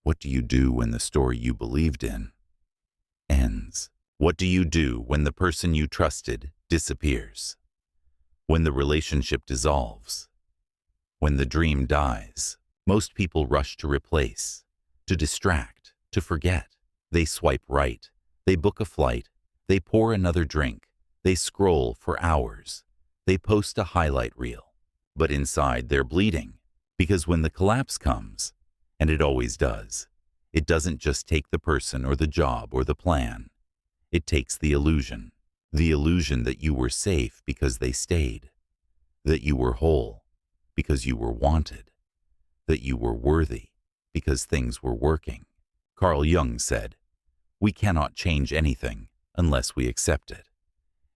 What do you do when the story you believed in ends? What do you do when the person you trusted disappears? When the relationship dissolves? When the dream dies? Most people rush to replace, to distract, to forget. They swipe right, they book a flight, they pour another drink, they scroll for hours, they post a highlight reel. But inside they're bleeding, because when the collapse comes, and it always does, it doesn't just take the person or the job or the plan. It takes the illusion that you were safe because they stayed, that you were whole because you were wanted, that you were worthy because things were working. Carl Jung said, "We cannot change anything unless we accept it.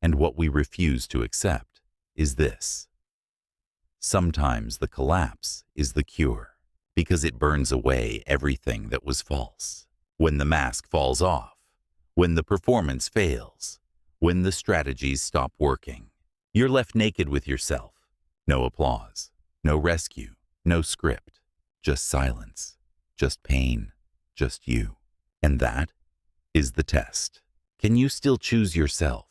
And what we refuse to accept is this." Sometimes the collapse is the cure, because it burns away everything that was false. When the mask falls off, when the performance fails, when the strategies stop working, you're left naked with yourself. No applause, no rescue, no script, just silence, just pain, just you. And that is the test. Can you still choose yourself?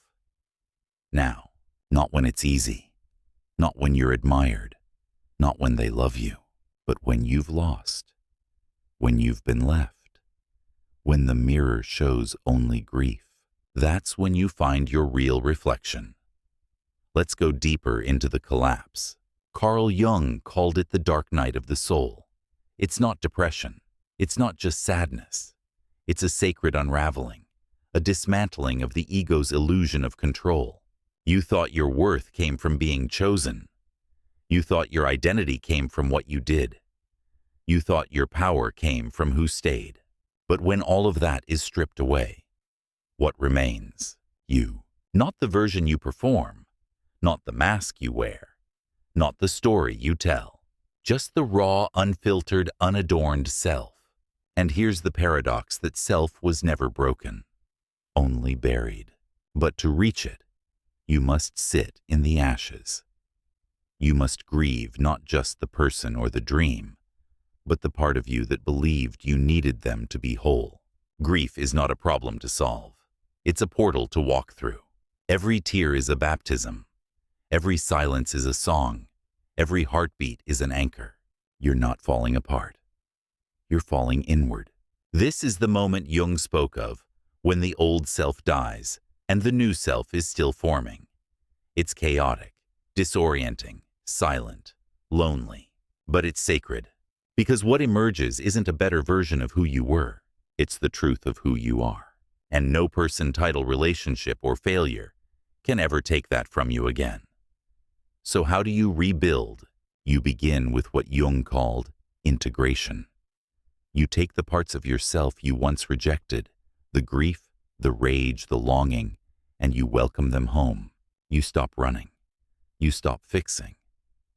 Now, not when it's easy, not when you're admired, not when they love you, but when you've lost, when you've been left, when the mirror shows only grief. That's when you find your real reflection. Let's go deeper into the collapse. Carl Jung called it the dark night of the soul. It's not depression. It's not just sadness. It's a sacred unraveling, a dismantling of the ego's illusion of control. You thought your worth came from being chosen. You thought your identity came from what you did. You thought your power came from who stayed. But when all of that is stripped away, what remains? You. Not the version you perform, not the mask you wear, not the story you tell, just the raw, unfiltered, unadorned self. And here's the paradox that self was never broken, only buried. But to reach it, you must sit in the ashes. You must grieve not just the person or the dream, but the part of you that believed you needed them to be whole. Grief is not a problem to solve. It's a portal to walk through. Every tear is a baptism. Every silence is a song. Every heartbeat is an anchor. You're not falling apart. You're falling inward. This is the moment Jung spoke of, when the old self dies and the new self is still forming. It's chaotic, disorienting, silent, lonely, but it's sacred. Because what emerges isn't a better version of who you were. It's the truth of who you are. And no person, title, relationship, or failure can ever take that from you again. So how do you rebuild? You begin with what Jung called integration. You take the parts of yourself you once rejected, the grief, the rage, the longing, and you welcome them home. You stop running. You stop fixing.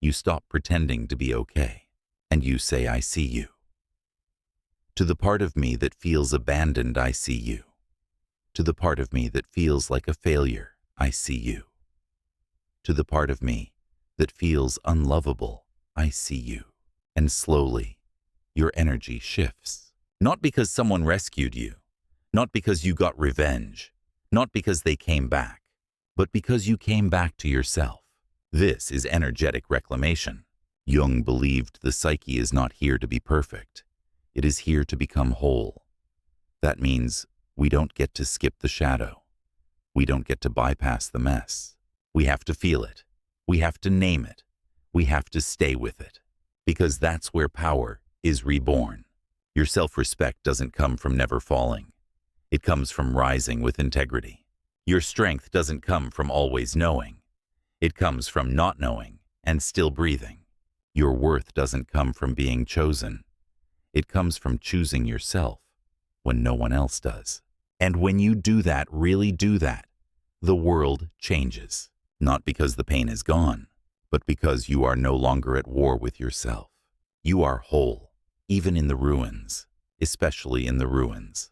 You stop pretending to be okay. And you say, "I see you." To the part of me that feels abandoned, I see you. To the part of me that feels like a failure, I see you. To the part of me that feels unlovable, I see you. And slowly, your energy shifts. Not because someone rescued you, not because you got revenge, not because they came back, but because you came back to yourself. This is energetic reclamation. Jung believed the psyche is not here to be perfect. It is here to become whole. That means we don't get to skip the shadow. We don't get to bypass the mess. We have to feel it. We have to name it. We have to stay with it. Because that's where power is reborn. Your self-respect doesn't come from never falling. It comes from rising with integrity. Your strength doesn't come from always knowing. It comes from not knowing and still breathing. Your worth doesn't come from being chosen. It comes from choosing yourself when no one else does. And when you do that, really do that, the world changes. Not because the pain is gone, but because you are no longer at war with yourself. You are whole, even in the ruins, especially in the ruins.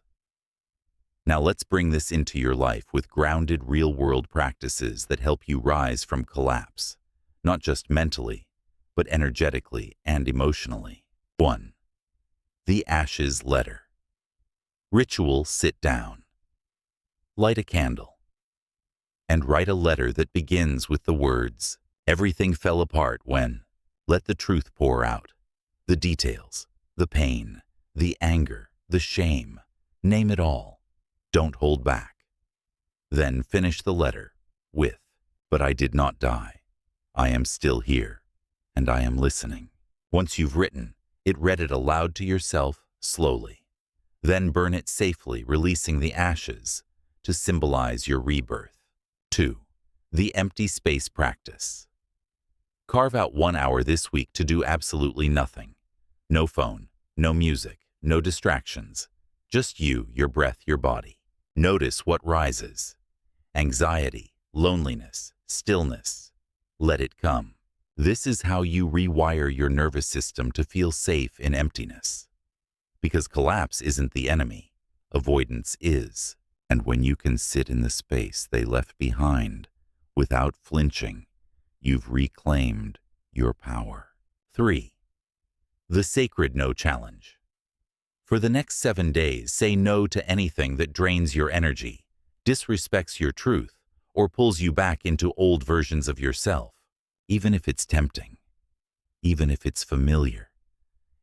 Now let's bring this into your life with grounded real-world practices that help you rise from collapse, not just mentally, but energetically and emotionally. 1. The Ashes Letter. Ritual: sit down, light a candle, and write a letter that begins with the words, "Everything fell apart when." Let the truth pour out. The details, the pain, the anger, the shame. Name it all. Don't hold back. Then finish the letter with, "But I did not die. I am still here, and I am listening." Once you've written it, read it aloud to yourself slowly. Then burn it safely, releasing the ashes to symbolize your rebirth. 2. The Empty Space Practice. Carve out 1 hour this week to do absolutely nothing. No phone, no music, no distractions. Just you, your breath, your body. Notice what rises. Anxiety, loneliness, stillness. Let it come. This is how you rewire your nervous system to feel safe in emptiness. Because collapse isn't the enemy, avoidance is. And when you can sit in the space they left behind without flinching, you've reclaimed your power. 3. The Sacred No Challenge. For the next 7 days, say no to anything that drains your energy, disrespects your truth, or pulls you back into old versions of yourself, even if it's tempting, even if it's familiar,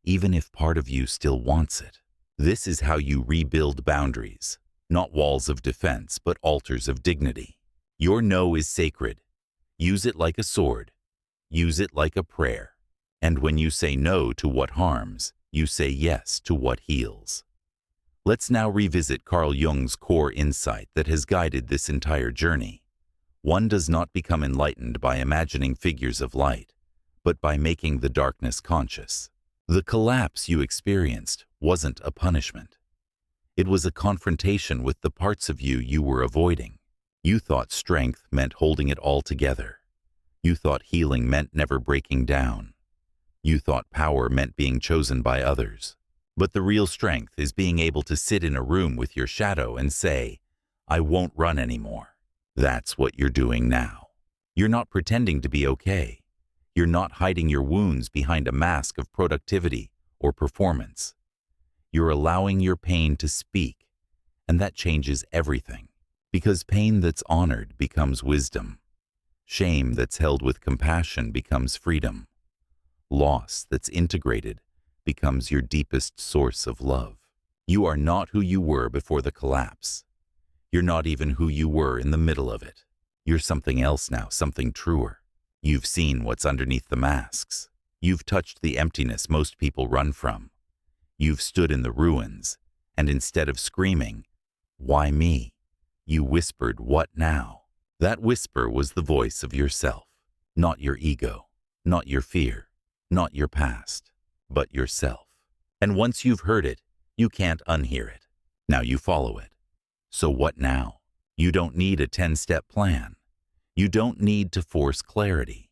even if part of you still wants it. This is how you rebuild boundaries, not walls of defense, but altars of dignity. Your no is sacred. Use it like a sword. Use it like a prayer. And when you say no to what harms, you say yes to what heals. Let's now revisit Carl Jung's core insight that has guided this entire journey. One does not become enlightened by imagining figures of light, but by making the darkness conscious. The collapse you experienced wasn't a punishment. It was a confrontation with the parts of you were avoiding. You thought strength meant holding it all together. You thought healing meant never breaking down. You thought power meant being chosen by others. But the real strength is being able to sit in a room with your shadow and say, "I won't run anymore." That's what you're doing now. You're not pretending to be okay. You're not hiding your wounds behind a mask of productivity or performance. You're allowing your pain to speak, and that changes everything. Because pain that's honored becomes wisdom. Shame that's held with compassion becomes freedom. Loss that's integrated becomes your deepest source of love. You are not who you were before the collapse. You're not even who you were in the middle of it. You're something else now, something truer. You've seen what's underneath the masks. You've touched the emptiness most people run from. You've stood in the ruins, and instead of screaming, "Why me?" you whispered, "What now?" That whisper was the voice of yourself, not your ego, not your fear, not your past, but yourself. And once you've heard it, you can't unhear it. Now you follow it. So what now? You don't need a 10-step plan. You don't need to force clarity.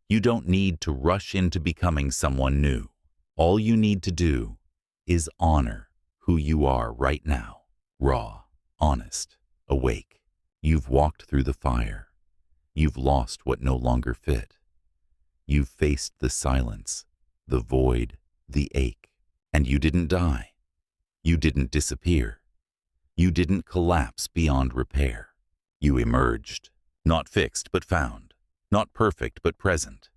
You don't need to rush into becoming someone new. All you need to do is honor who you are right now. Raw, honest, awake. You've walked through the fire. You've lost what no longer fit. You've faced the silence, the void, the ache. And you didn't die. You didn't disappear. You didn't collapse beyond repair. You emerged, not fixed but found, not perfect but present,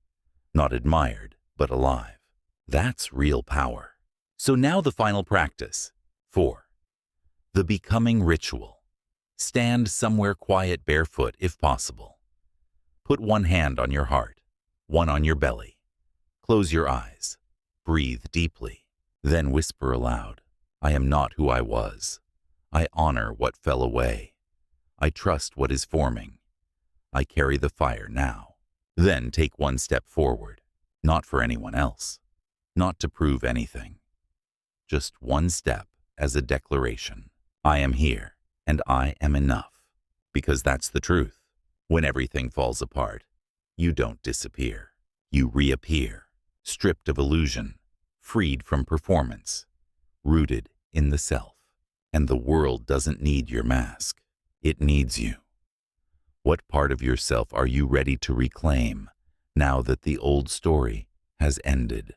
not admired but alive. That's real power. So now the final practice. 4. The Becoming Ritual. Stand somewhere quiet, barefoot if possible. Put one hand on your heart, one on your belly. Close your eyes. Breathe deeply. Then whisper aloud, "I am not who I was. I honor what fell away. I trust what is forming. I carry the fire now." Then take one step forward, not for anyone else, not to prove anything. Just one step as a declaration. I am here, and I am enough. Because that's the truth. When everything falls apart, you don't disappear. You reappear, stripped of illusion, freed from performance, rooted in the self. And the world doesn't need your mask. It needs you. What part of yourself are you ready to reclaim now that the old story has ended?